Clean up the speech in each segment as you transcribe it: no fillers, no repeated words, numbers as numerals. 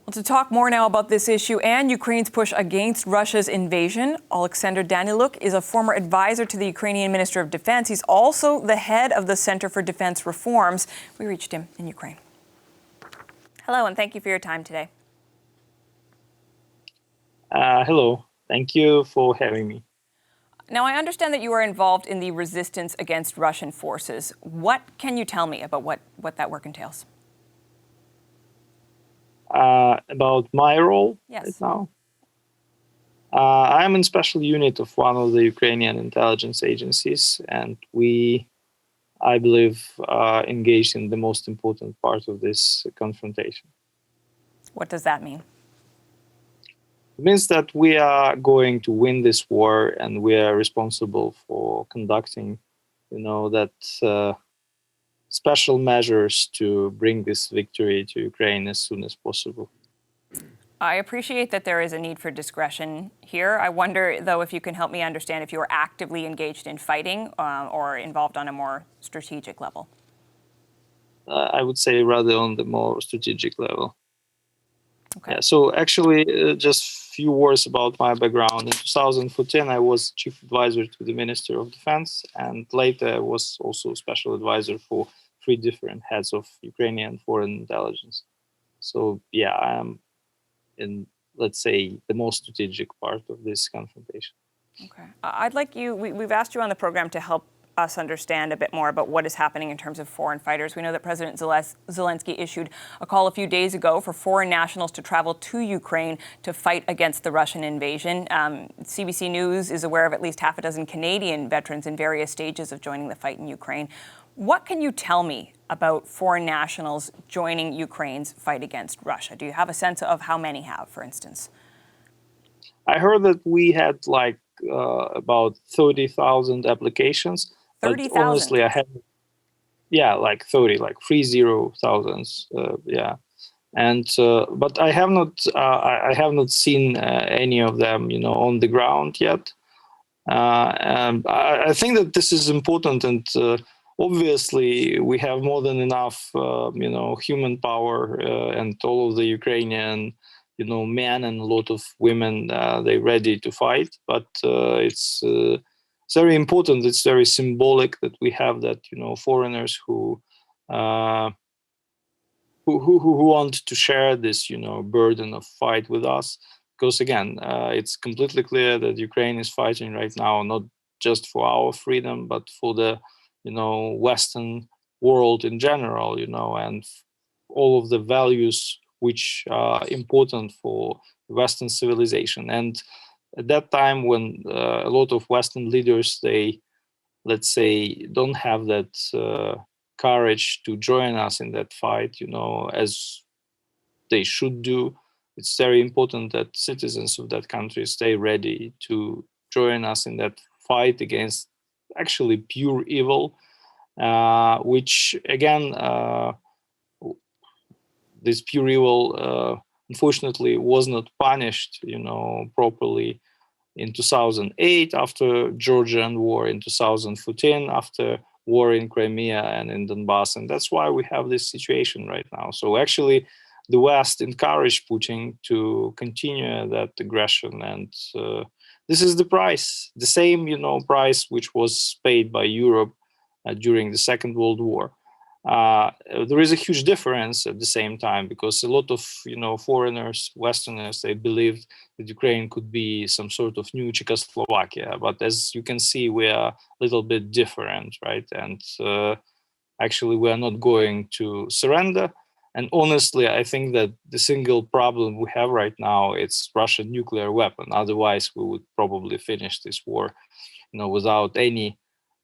Well, to talk more now about this issue and Ukraine's push against Russia's invasion, Oleksandr Danylyuk is a former advisor to the Ukrainian Minister of Defense. He's also the head of the Center for Defense Reforms. We reached him in Ukraine. Hello, and thank you for your time today. Hello. Thank you for having me. Now, I understand that you are involved in the resistance against Russian forces. What can you tell me about what that work entails? About my role Yes. right now? I'm in special unit of one of the Ukrainian intelligence agencies, and we, I believe, engaged in the most important part of this confrontation. What does that mean? It means that we are going to win this war, and we are responsible for conducting, that special measures to bring this victory to Ukraine as soon as possible. I appreciate that there is a need for discretion here. I wonder, though, if you can help me understand if you are actively engaged in fighting or involved on a more strategic level. I would say rather on the more strategic level. Okay. Yeah, so actually, just a few words about my background. In 2014, I was chief advisor to the Minister of Defense, and later I was also special advisor for 3 different heads of Ukrainian foreign intelligence. So yeah, I am in, let's say, the most strategic part of this confrontation. Okay. I'd like you, we've asked you on the program to help us understand a bit more about what is happening in terms of foreign fighters. We know that President Zelensky issued a call a few days ago for foreign nationals to travel to Ukraine to fight against the Russian invasion. CBC News is aware of at least half a dozen Canadian veterans in various stages of joining the fight in Ukraine. What can you tell me about foreign nationals joining Ukraine's fight against Russia? Do you have a sense of how many have, for instance? I heard that we had about 30,000 applications. 30,000? But honestly, I haven't. Yeah, like 30,000. Yeah, and but I have not. I have not seen any of them, on the ground yet. And I think that this is important, and obviously we have more than enough, human power, and all of the Ukrainian, men and a lot of women, they're ready to fight. But it's very important. It's very symbolic that we have that, foreigners who want to share this, burden of fight with us. Because again, it's completely clear that Ukraine is fighting right now not just for our freedom, but for the, Western world in general, and all of the values which are important for Western civilization. And at that time, when a lot of Western leaders, they, let's say, don't have that courage to join us in that fight, as they should do, it's very important that citizens of that country stay ready to join us in that fight against actually pure evil, which again, this pure evil, unfortunately, was not punished, properly in 2008 after Georgian war, in 2014 after war in Crimea and in Donbass, and that's why we have this situation right now. So actually, the West encouraged Putin to continue that aggression, and this is the price, the same, price which was paid by Europe during the Second World War. There is a huge difference at the same time, because a lot of foreigners, Westerners, they believed that Ukraine could be some sort of new Czechoslovakia. But as you can see, we are a little bit different, right? And actually, we are not going to surrender. And honestly, I think that the single problem we have right now is Russian nuclear weapon. Otherwise, we would probably finish this war, without any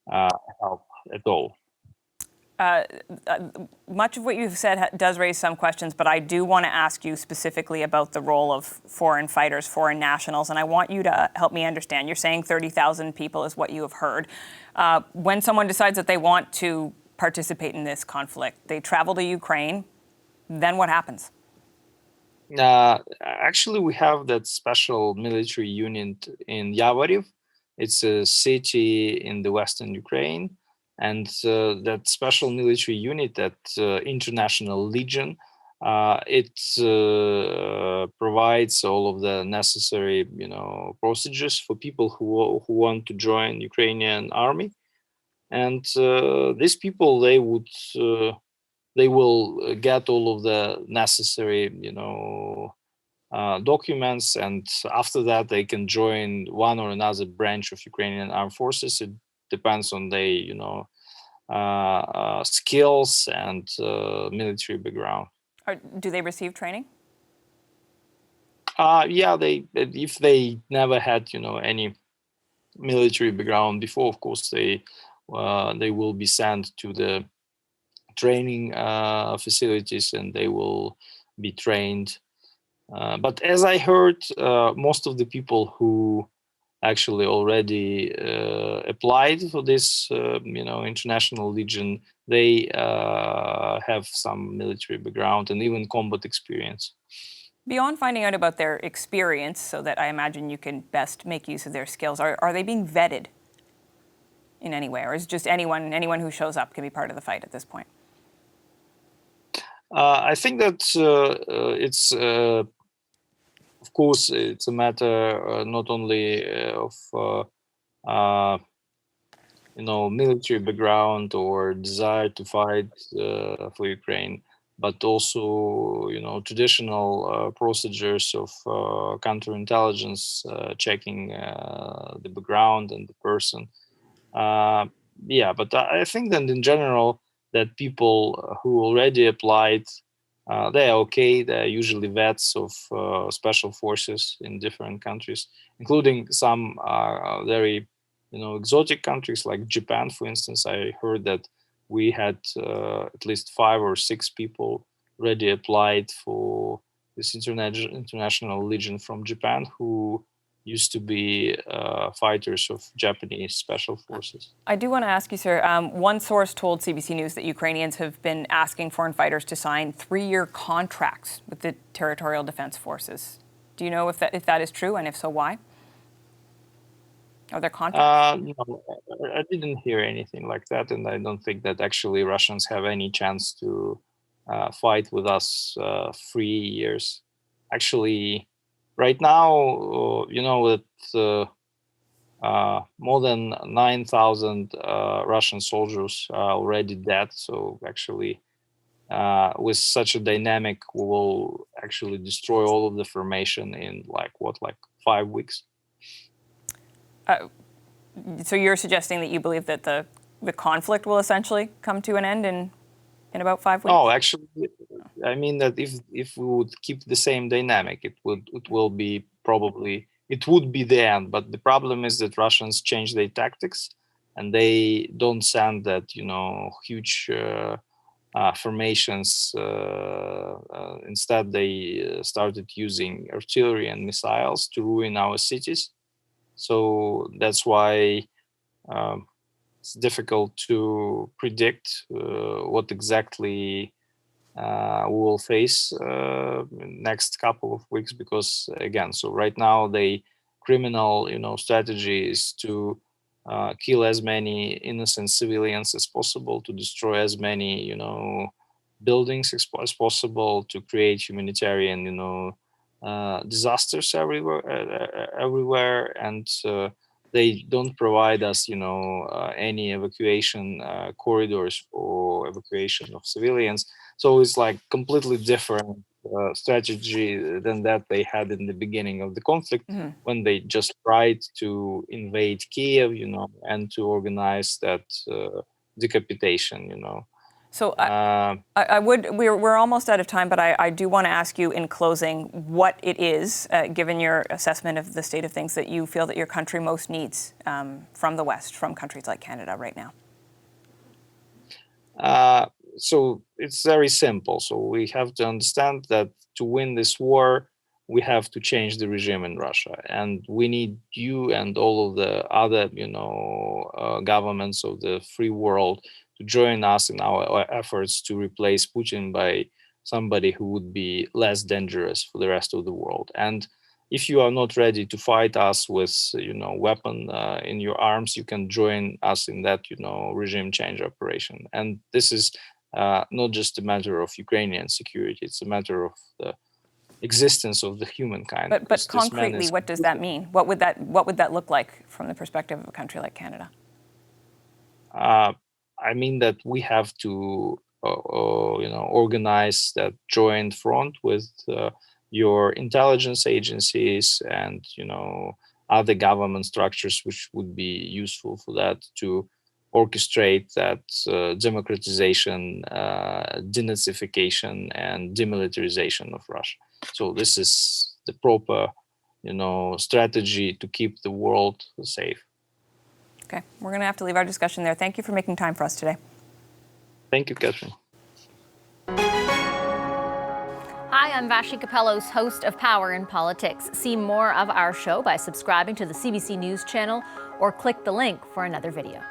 help at all. Much of what you've said does raise some questions, but I do want to ask you specifically about the role of foreign fighters, foreign nationals, and I want you to help me understand. You're saying 30,000 people is what you have heard. When someone decides that they want to participate in this conflict, they travel to Ukraine, then what happens? Actually, we have that special military unit in Yavoriv. It's a city in the western Ukraine. And that special military unit, that International Legion, It provides all of the necessary, procedures for people who want to join Ukrainian army, and these people they will get all of the necessary, documents, and after that they can join one or another branch of Ukrainian armed forces. It depends on their, skills and military background. Do they receive training? Yeah, they if they never had, any military background before, of course they will be sent to the training facilities and they will be trained. But as I heard, most of the people who actually already applied for this, international legion, they have some military background and even combat experience. Beyond finding out about their experience, so that I imagine you can best make use of their skills, are they being vetted in any way, or is just anyone who shows up can be part of the fight at this point? I think that it's, of course, it's a matter not only of military background or desire to fight for Ukraine, but also, traditional procedures of counterintelligence, checking the background and the person. Yeah, but I think that in general, that people who already applied, they are okay. They're usually vets of special forces in different countries, including some very, exotic countries like Japan, for instance. I heard that we had at least 5 or 6 people already applied for this international legion from Japan who used to be fighters of Japanese special forces. I do want to ask you, sir, one source told CBC News that Ukrainians have been asking foreign fighters to sign 3-year contracts with the territorial defense forces. Do you know if that is true, and if so, why? Are there contracts? No, I didn't hear anything like that, and I don't think that actually Russians have any chance to fight with us 3 years. Actually, right now, that more than 9,000 Russian soldiers are already dead. So actually, with such a dynamic, we will actually destroy all of the formation in like 5 weeks. So you're suggesting that you believe that the conflict will essentially come to an end in about 5 weeks? Oh, actually, I mean that if we would keep the same dynamic, it would be the end. But the problem is that Russians change their tactics, and they don't send that huge formations. Instead, they started using artillery and missiles to ruin our cities. So that's why it's difficult to predict what exactly we will face next couple of weeks, because again, so right now the criminal strategy is to kill as many innocent civilians as possible, to destroy as many buildings as possible, to create humanitarian disasters everywhere, and they don't provide us any evacuation corridors for evacuation of civilians. So it's like completely different strategy than that they had in the beginning of the conflict, when they just tried to invade Kiev, and to organize that decapitation, So we're almost out of time, but I do want to ask you in closing what it is, given your assessment of the state of things, that you feel that your country most needs from the West, from countries like Canada right now. So it's very simple. So we have to understand that to win this war, we have to change the regime in Russia, and we need you and all of the other, governments of the free world to join us in our efforts to replace Putin by somebody who would be less dangerous for the rest of the world. And if you are not ready to fight us with, weapon in your arms, you can join us in that, regime change operation. And this is not just a matter of Ukrainian security. It's a matter of the existence of the humankind. But concretely, what does that mean? What would that look like from the perspective of a country like Canada? I mean that we have to, organize that joint front with your intelligence agencies and other government structures, which would be useful for that, to orchestrate that democratization, denazification, and demilitarization of Russia. So this is the proper, strategy to keep the world safe. Okay, we're going to have to leave our discussion there. Thank you for making time for us today. Thank you, Catherine. Hi, I'm Vashi Capellos, host of Power in Politics. See more of our show by subscribing to the CBC News channel or click the link for another video.